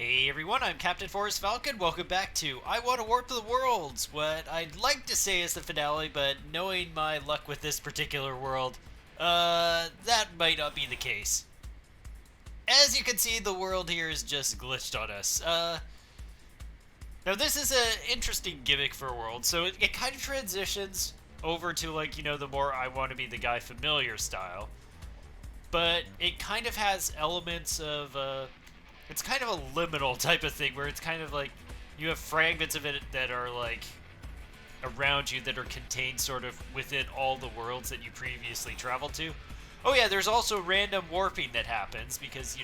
Hey everyone, I'm Captain Forrest Falcon. Welcome back to I Want to Warp to the Worlds. What I'd like to say is the finale, but knowing my luck with this particular world, that might not be the case. As you can see, the world here is just glitched on us. Now this is an interesting gimmick for a world, so it kind of transitions over to the more I want to be the guy familiar style. But it kind of has elements of, it's kind of a liminal type of thing where it's kind of like you have fragments of it that are like around you that are contained sort of within all the worlds that you previously traveled to. Oh yeah, there's also random warping that happens because,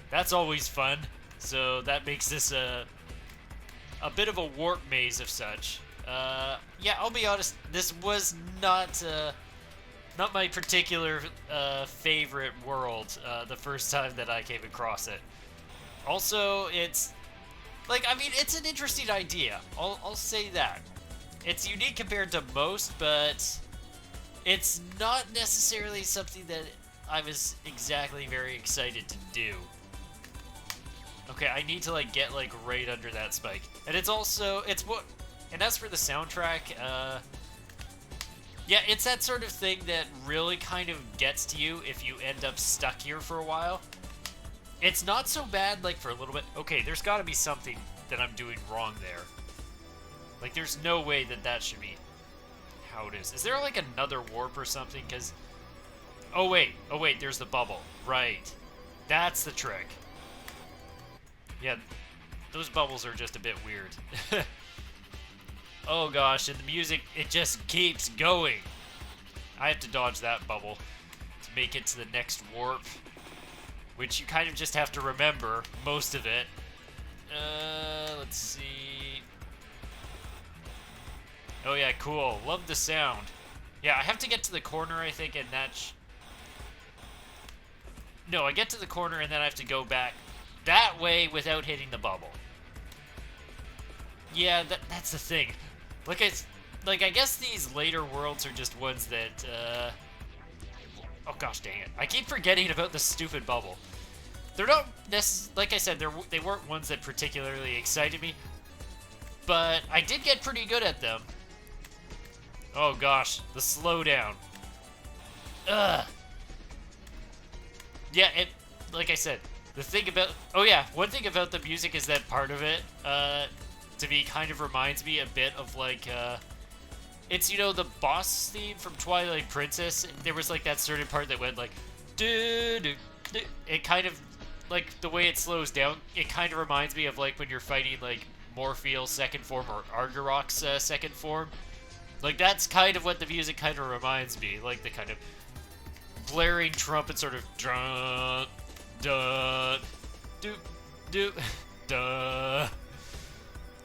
that's always fun. So that makes this a bit of a warp maze of such. Yeah, I'll be honest, this was not my particular favorite world the first time that I came across it. Also, it's it's an interesting idea. I'll say that. It's unique compared to most, but it's not necessarily something that I was exactly very excited to do. Okay, I need to get right under that spike. And and as for the soundtrack, yeah, it's that sort of thing that really kind of gets to you if you end up stuck here for a while. It's not so bad, for a little bit. Okay, there's got to be something that I'm doing wrong there. There's no way that should be how it is. Is there, another warp or something? Because... Oh, wait, there's the bubble. Right. That's the trick. Yeah, those bubbles are just a bit weird. Oh gosh, and the music, it just keeps going. I have to dodge that bubble to make it to the next warp, which you kind of just have to remember most of it. Let's see. Oh yeah, cool. Love the sound. Yeah, I have to get to the corner, I think, and No, I get to the corner and then I have to go back that way without hitting the bubble. Yeah, that's the thing. I guess these later worlds are just ones that, oh gosh dang it. I keep forgetting about the stupid bubble. They're not like I said, they weren't ones that particularly excited me, but I did get pretty good at them. Oh gosh, the slowdown. Ugh. Yeah, like I said, the thing about... Oh yeah, one thing about the music is that part of it, to me, kind of reminds me a bit of, it's, the boss theme from Twilight Princess. There was, that certain part that went, do-do-do. It kind of, the way it slows down, it kind of reminds me of, when you're fighting, Morpheal's second form or Argarok's second form. That's kind of what the music kind of reminds me. The kind of blaring trumpet sort of dun, dun, doop, doop, duh.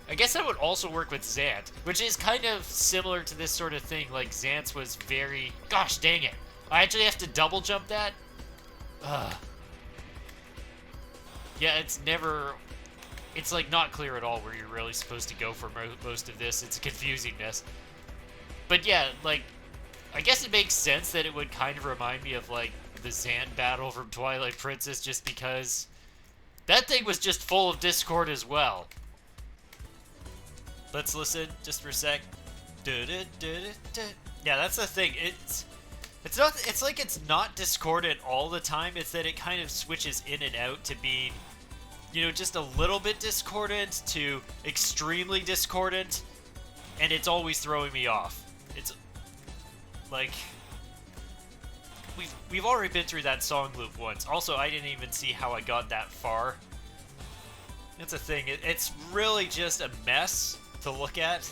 I guess that would also work with Zant, which is kind of similar to this sort of thing. Zant's was very... Gosh dang it. I actually have to double jump that? Ugh. Yeah, it's never... It's, not clear at all where you're really supposed to go for most of this. It's a confusing mess. But yeah, I guess it makes sense that it would kind of remind me of, the Zant battle from Twilight Princess, just because that thing was just full of discord as well. Let's listen just for a sec. Yeah, that's the thing. It's not discordant all the time. It's that it kind of switches in and out to being, just a little bit discordant to extremely discordant, and it's always throwing me off. It's we've already been through that song loop once. Also, I didn't even see how I got that far. That's a thing. It's really just a mess to look at.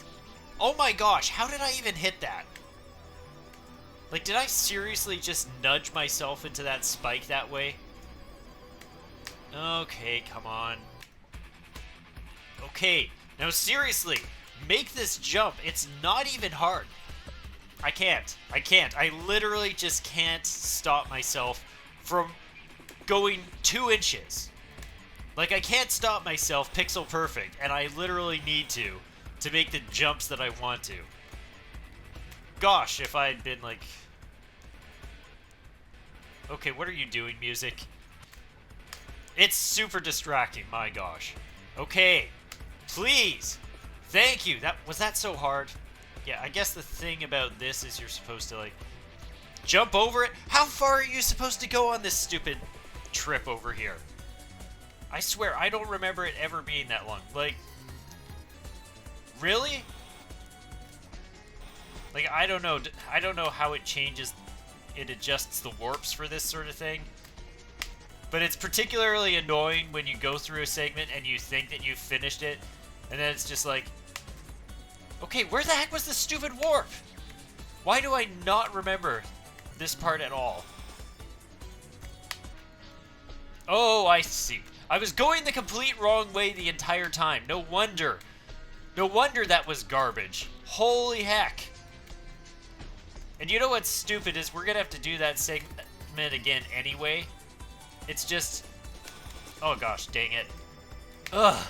Oh my gosh, how did I even hit that? Did I seriously just nudge myself into that spike that way? Okay, come on. Okay, now seriously, make this jump. It's not even hard. I can't. I literally just can't stop myself from going 2 inches. I can't stop myself pixel perfect, and I literally need to make the jumps that I want to. Gosh, if I had been Okay, what are you doing, music? It's super distracting, my gosh. Okay, please. Thank you. Was that so hard? Yeah, I guess the thing about this is you're supposed to, like, jump over it. How far are you supposed to go on this stupid trip over here? I swear, I don't remember it ever being that long. Like, really? Like, I don't know. I don't know how it changes. It adjusts the warps for this sort of thing. But it's particularly annoying when you go through a segment and you think that you've finished it, and then it's just like, okay, where the heck was the stupid warp? Why do I not remember this part at all? Oh, I see. I was going the complete wrong way the entire time. No wonder. No wonder that was garbage. Holy heck. And you know what's stupid is we're going to have to do that segment again anyway. It's just... oh gosh, dang it. Ugh.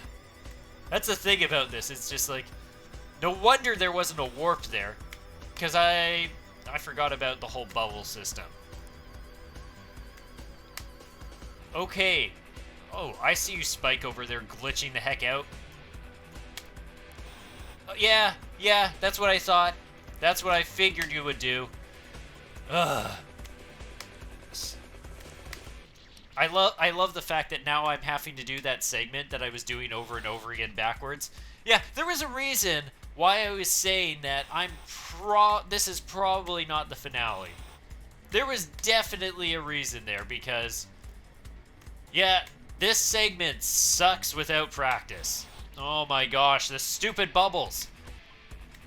That's the thing about this. It's just like... no wonder there wasn't a warp there. Because I forgot about the whole bubble system. Okay. Oh, I see you, Spike, over there glitching the heck out. Yeah, that's what I thought. That's what I figured you would do. Ugh. I love the fact that now I'm having to do that segment that I was doing over and over again backwards. Yeah, there was a reason why I was saying that this is probably not the finale. There was definitely a reason there because, yeah, this segment sucks without practice. Oh my gosh, the stupid bubbles.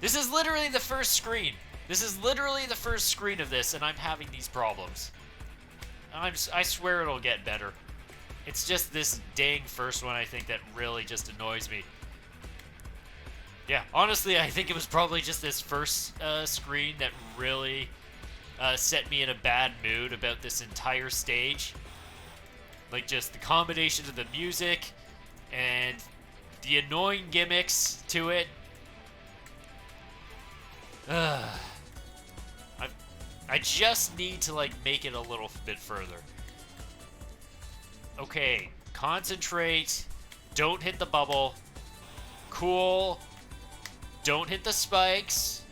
This is literally the first screen. This is literally the first screen of this, and I'm having these problems. I swear it'll get better. It's just this dang first one, I think, that really just annoys me. Yeah, honestly, I think it was probably just this first screen that really set me in a bad mood about this entire stage. Like, just the combination of the music and the annoying gimmicks to it. I just need to, like, make it a little bit further. Okay, concentrate. Don't hit the bubble. Cool. Don't hit the spikes.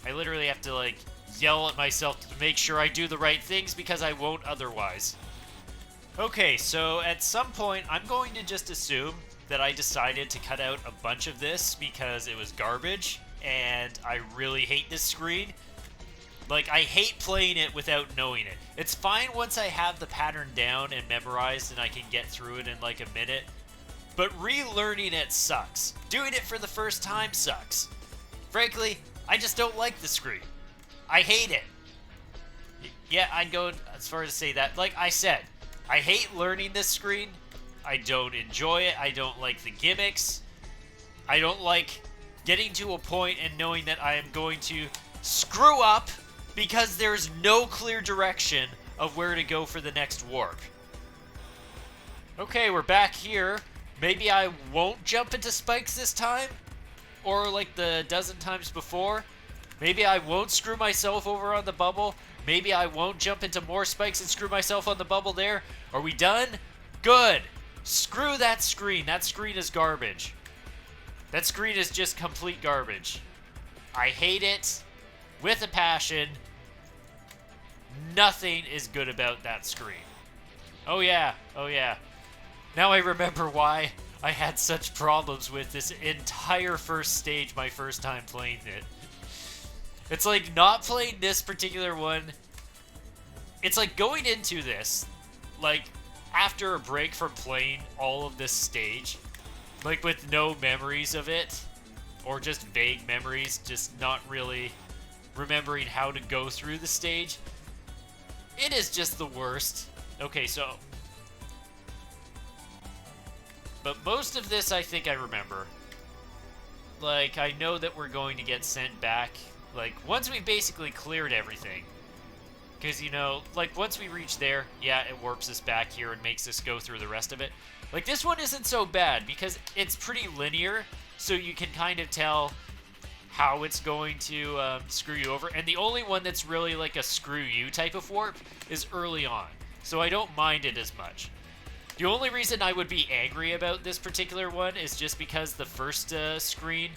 I literally have to, like, yell at myself to make sure I do the right things because I won't otherwise. Okay, so at some point, I'm going to just assume that I decided to cut out a bunch of this because it was garbage, and I really hate this screen. Like, I hate playing it without knowing it. It's fine once I have the pattern down and memorized and I can get through it in like a minute. But relearning it sucks. Doing it for the first time sucks. Frankly, I just don't like the screen. I hate it. Yeah, I'd go as far as to say that. Like I said, I hate learning this screen. I don't enjoy it. I don't like the gimmicks. I don't like getting to a point and knowing that I am going to screw up because there's no clear direction of where to go for the next warp. Okay, we're back here. Maybe I won't jump into spikes this time? Or like the dozen times before? Maybe I won't screw myself over on the bubble? Maybe I won't jump into more spikes and screw myself on the bubble there? Are we done? Good! Screw that screen. That screen is garbage. That screen is just complete garbage. I hate it with a passion. Nothing is good about that screen. Oh yeah, oh yeah. Now I remember why I had such problems with this entire first stage my first time playing it. It's like not playing this particular one. It's like going into this, like after a break from playing all of this stage, like with no memories of it, or just vague memories, just not really remembering how to go through the stage. It is just the worst. Okay, so... but most of this I think I remember. Like, I know that we're going to get sent back. Like, once we basically cleared everything. Because, you know, like, once we reach there, yeah, it warps us back here and makes us go through the rest of it. Like, this one isn't so bad because it's pretty linear, so you can kind of tell how it's going to screw you over. And the only one that's really like a screw you type of warp is early on. So I don't mind it as much. The only reason I would be angry about this particular one is just because the first screen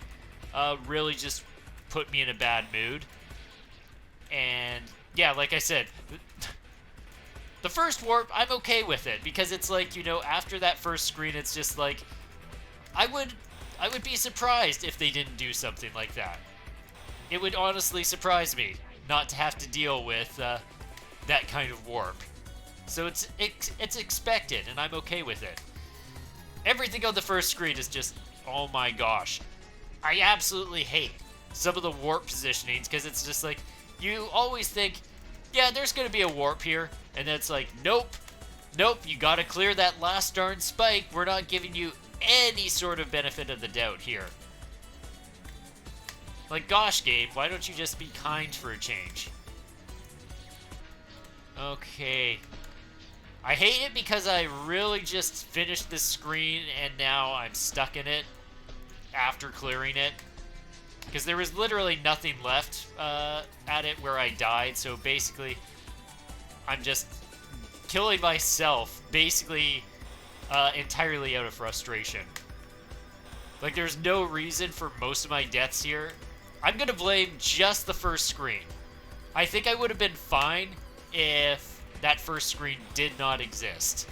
really just put me in a bad mood. And yeah, like I said, the first warp, I'm okay with it because it's like, you know, after that first screen, it's just like I would be surprised if they didn't do something like that. It would honestly surprise me not to have to deal with that kind of warp. So it's expected, and I'm okay with it. Everything on the first screen is just, oh my gosh. I absolutely hate some of the warp positionings because it's just like, you always think, yeah, there's going to be a warp here. And then it's like, nope, you got to clear that last darn spike. We're not giving you any sort of benefit of the doubt here. Like, gosh, game, why don't you just be kind for a change? Okay. I hate it because I really just finished this screen and now I'm stuck in it after clearing it. Because there was literally nothing left at it where I died, so basically I'm just killing myself basically entirely out of frustration. Like, there's no reason for most of my deaths here. I'm going to blame just the first screen. I think I would have been fine if that first screen did not exist.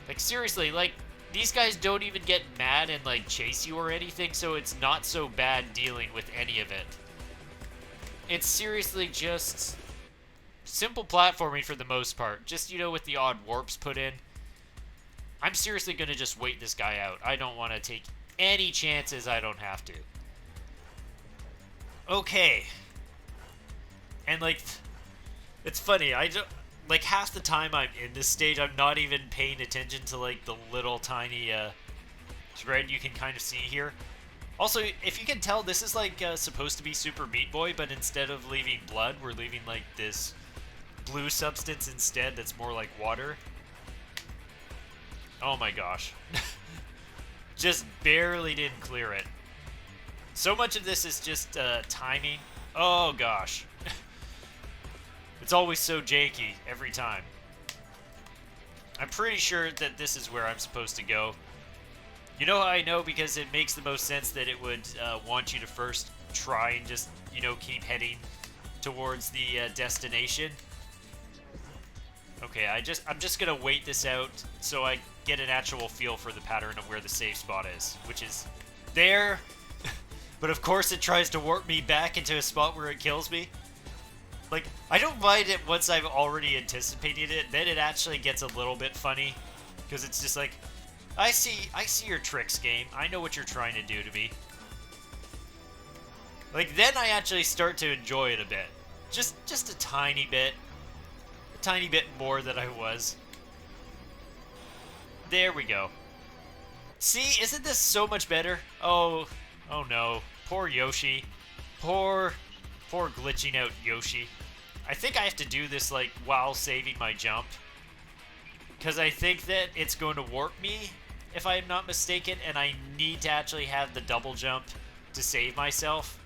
Like, seriously, like, these guys don't even get mad and, like, chase you or anything, so it's not so bad dealing with any of it. It's seriously just simple platforming for the most part. Just, you know, with the odd warps put in. I'm seriously going to just wait this guy out. I don't want to take any chances I don't have to. Okay. And, like, it's funny. Like, half the time I'm in this stage, I'm not even paying attention to, like, the little tiny thread you can kind of see here. Also, if you can tell, this is, like, supposed to be Super Meat Boy, but instead of leaving blood, we're leaving, like, this blue substance instead that's more like water. Oh my gosh. Just barely didn't clear it. So much of this is just timing. Oh gosh. It's always so janky every time. I'm pretty sure that this is where I'm supposed to go. You know how I know? Because it makes the most sense that it would want you to first try and just, you know, keep heading towards the destination. Okay, I'm just gonna wait this out so I get an actual feel for the pattern of where the safe spot is, which is there. But of course it tries to warp me back into a spot where it kills me. Like, I don't mind it once I've already anticipated it, then it actually gets a little bit funny. Because it's just like, I see your tricks, game. I know what you're trying to do to me. Like, then I actually start to enjoy it a bit. Just a tiny bit. A tiny bit more than I was. There we go. See, isn't this so much better? Oh no. Poor Yoshi. Poor glitching out Yoshi. I think I have to do this, like, while saving my jump. Because I think that it's going to warp me, if I'm not mistaken, and I need to actually have the double jump to save myself.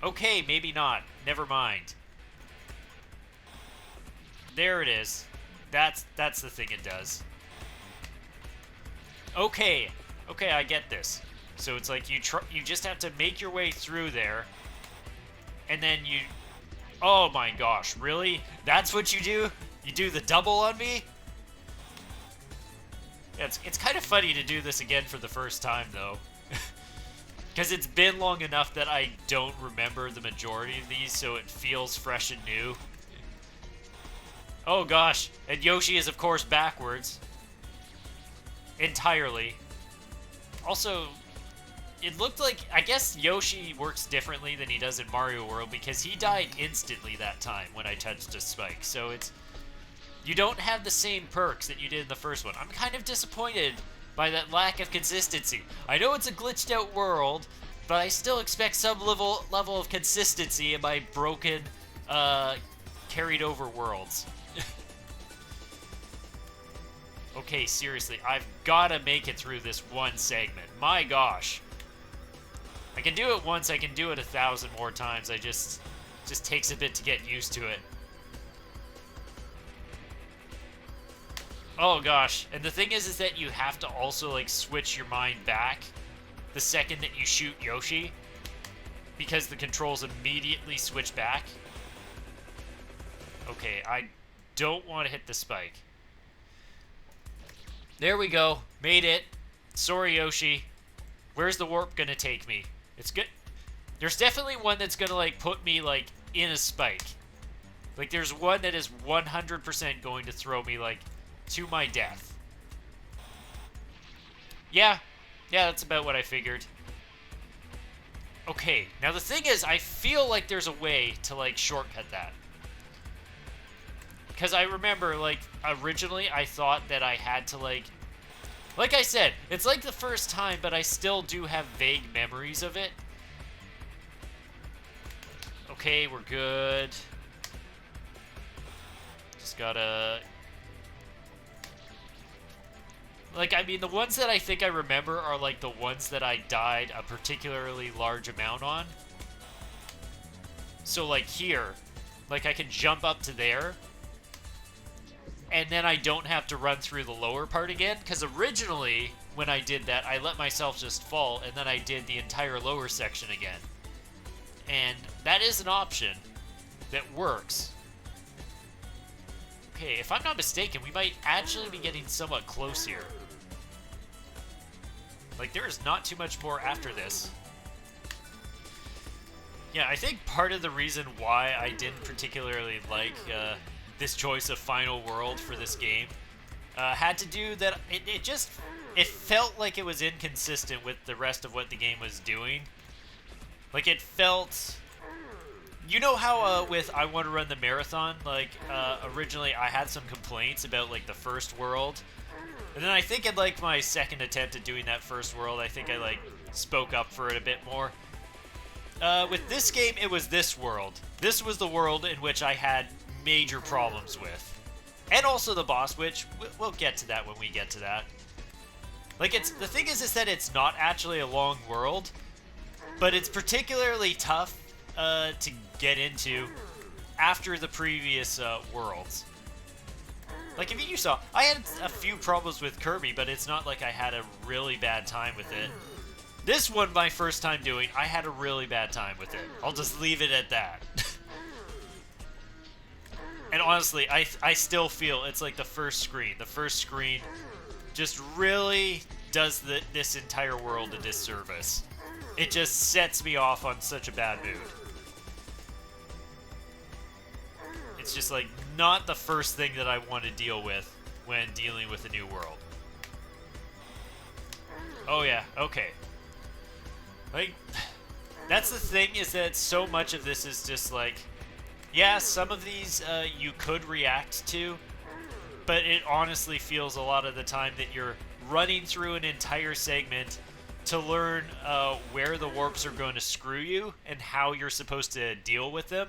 Okay, maybe not. Never mind. There it is. That's the thing it does. Okay, I get this. So it's like you just have to make your way through there, and then you... Oh my gosh, really? That's what you do? You do the double on me? Yeah, it's kind of funny to do this again for the first time, though. Because it's been long enough that I don't remember the majority of these, so it feels fresh and new. Oh gosh, and Yoshi is of course backwards. Entirely. Also, it looked like, I guess Yoshi works differently than he does in Mario World because he died instantly that time when I touched a spike. So it's, you don't have the same perks that you did in the first one. I'm kind of disappointed by that lack of consistency. I know it's a glitched out world, but I still expect some level of consistency in my broken, carried over worlds. Okay, seriously, I've got to make it through this one segment. My gosh. I can do it once, I can do it 1,000 more times. Just takes a bit to get used to it. Oh gosh. And the thing is that you have to also like switch your mind back the second that you shoot Yoshi, because the controls immediately switch back. Okay, I don't want to hit the spike. There we go. Made it. Sorry, Yoshi. Where's the warp gonna take me? It's good. There's definitely one that's gonna like put me like in a spike. Like there's one that is 100% going to throw me like to my death. Yeah, that's about what I figured. Okay, now the thing is, I feel like there's a way to like shortcut that. Because I remember, like, originally I thought that I had to like I said, it's like the first time, but I still do have vague memories of it. Okay, we're good. Just gotta... Like, I mean, the ones that I think I remember are, like, the ones that I died a particularly large amount on. So, like, here. Like, I can jump up to there. And then I don't have to run through the lower part again. Because originally, when I did that, I let myself just fall. And then I did the entire lower section again. And that is an option that works. Okay, if I'm not mistaken, we might actually be getting somewhat close here. Like, there is not too much more after this. Yeah, I think part of the reason why I didn't particularly like this choice of Final World for this game had to do that it felt like it was inconsistent with the rest of what the game was doing. Like, it felt... You know how with I Want to Run the Marathon, like, originally I had some complaints about, like, the first world. And then I think in, like, my second attempt at doing that first world, I think I, like, spoke up for it a bit more. With this game, it was this world. This was the world in which I had major problems with. And also the boss, which we'll get to that when we get to that. Like, the thing is that it's not actually a long world, but it's particularly tough to get into after the previous worlds. Like, if you saw, I had a few problems with Kirby, but it's not like I had a really bad time with it. This one, my first time doing, I had a really bad time with it. I'll just leave it at that. And honestly, I still feel it's like the first screen. The first screen just really does this entire world a disservice. It just sets me off on such a bad mood. It's just like not the first thing that I want to deal with when dealing with a new world. Oh yeah, okay. Like, that's the thing, is that so much of this is just like, yeah, some of these you could react to, but it honestly feels a lot of the time that you're running through an entire segment to learn where the warps are going to screw you and how you're supposed to deal with them.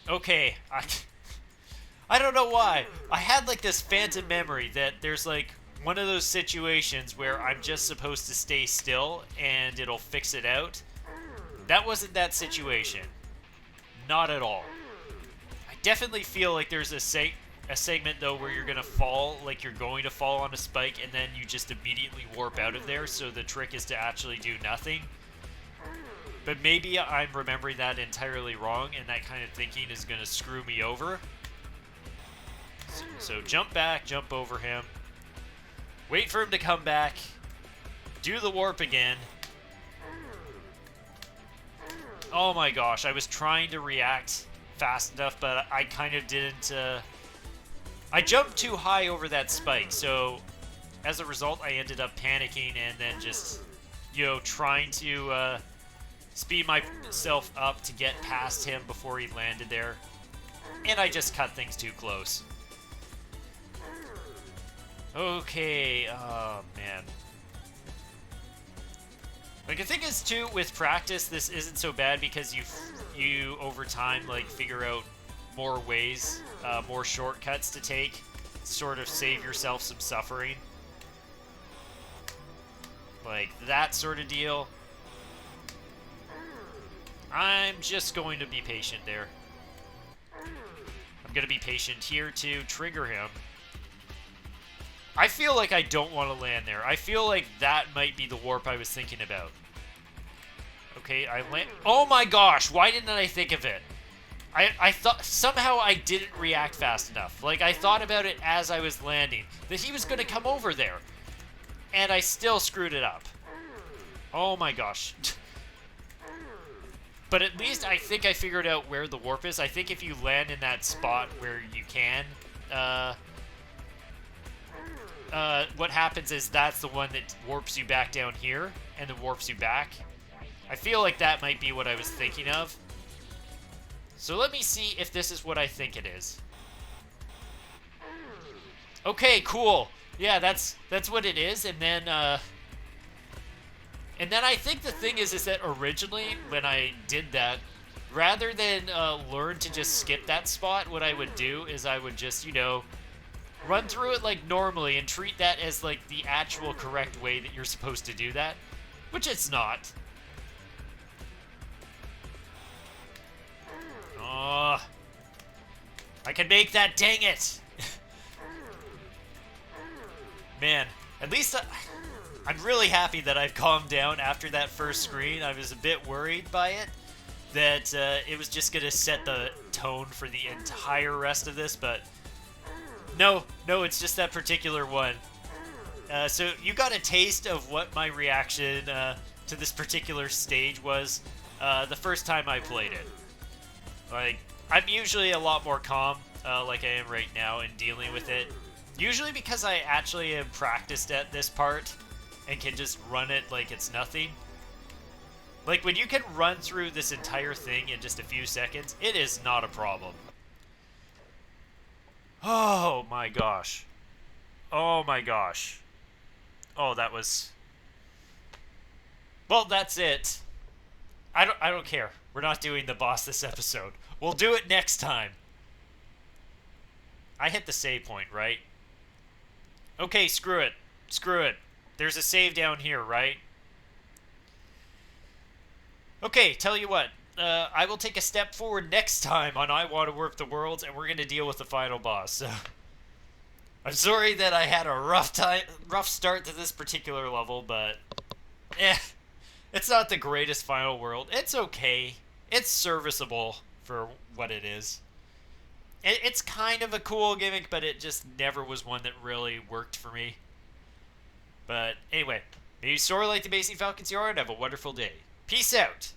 Okay, I don't know why. I had like this phantom memory that there's like one of those situations where I'm just supposed to stay still and it'll fix it out. That wasn't that situation. Not at all. I definitely feel like there's a segment though where you're gonna fall, like you're going to fall on a spike and then you just immediately warp out of there, so the trick is to actually do nothing. But maybe I'm remembering that entirely wrong, and that kind of thinking is gonna screw me over. So jump back, jump over him, wait for him to come back, do the warp again. Oh my gosh, I was trying to react fast enough, but I kind of didn't... I jumped too high over that spike, so as a result, I ended up panicking and then just, you know, trying to speed myself up to get past him before he landed there. And I just cut things too close. Okay, oh man. Like, the thing is, too, with practice, this isn't so bad because you over time, like, figure out more ways, more shortcuts to take to sort of save yourself some suffering. Like, that sort of deal. I'm just going to be patient there. I'm I'm going to be patient here to trigger him. I feel like I don't want to land there. I feel like that might be the warp I was thinking about. Okay, I land... Oh my gosh, why didn't I think of it? I thought... Somehow I didn't react fast enough. Like, I thought about it as I was landing. That he was going to come over there. And I still screwed it up. Oh my gosh. But at least I think I figured out where the warp is. I think if you land in that spot where you can... what happens is that's the one that warps you back down here, and then warps you back. I feel like that might be what I was thinking of. So let me see if this is what I think it is. Okay, cool. Yeah, that's what it is, and then I think the thing is that originally when I did that, rather than learn to just skip that spot, what I would do is I would just, you know, run through it like normally and treat that as like the actual correct way that you're supposed to do that, which it's not. Oh, I can make that, dang it. Man, at least I'm really happy that I've calmed down after that first screen. I was a bit worried by it, that it was just going to set the tone for the entire rest of this, but no, it's just that particular one. So you got a taste of what my reaction to this particular stage was the first time I played it. Like, I'm usually a lot more calm, like I am right now, in dealing with it. Usually because I actually am practiced at this part and can just run it like it's nothing. Like, when you can run through this entire thing in just a few seconds, it is not a problem. Oh my gosh. Oh my gosh. Oh, that was... Well, that's it. I don't care. We're not doing the boss this episode. We'll do it next time. I hit the save point, right? Okay, screw it. Screw it. There's a save down here, right? Okay, tell you what. I will take a step forward next time on I Want to Warp the Worlds, and we're going to deal with the final boss. So, I'm sorry that I had a rough start to this particular level, but it's not the greatest final world. It's okay. It's serviceable for what it is. It's kind of a cool gimmick, but it just never was one that really worked for me. But anyway, may you soar like the Amazing Falcons you are, and have a wonderful day. Peace out!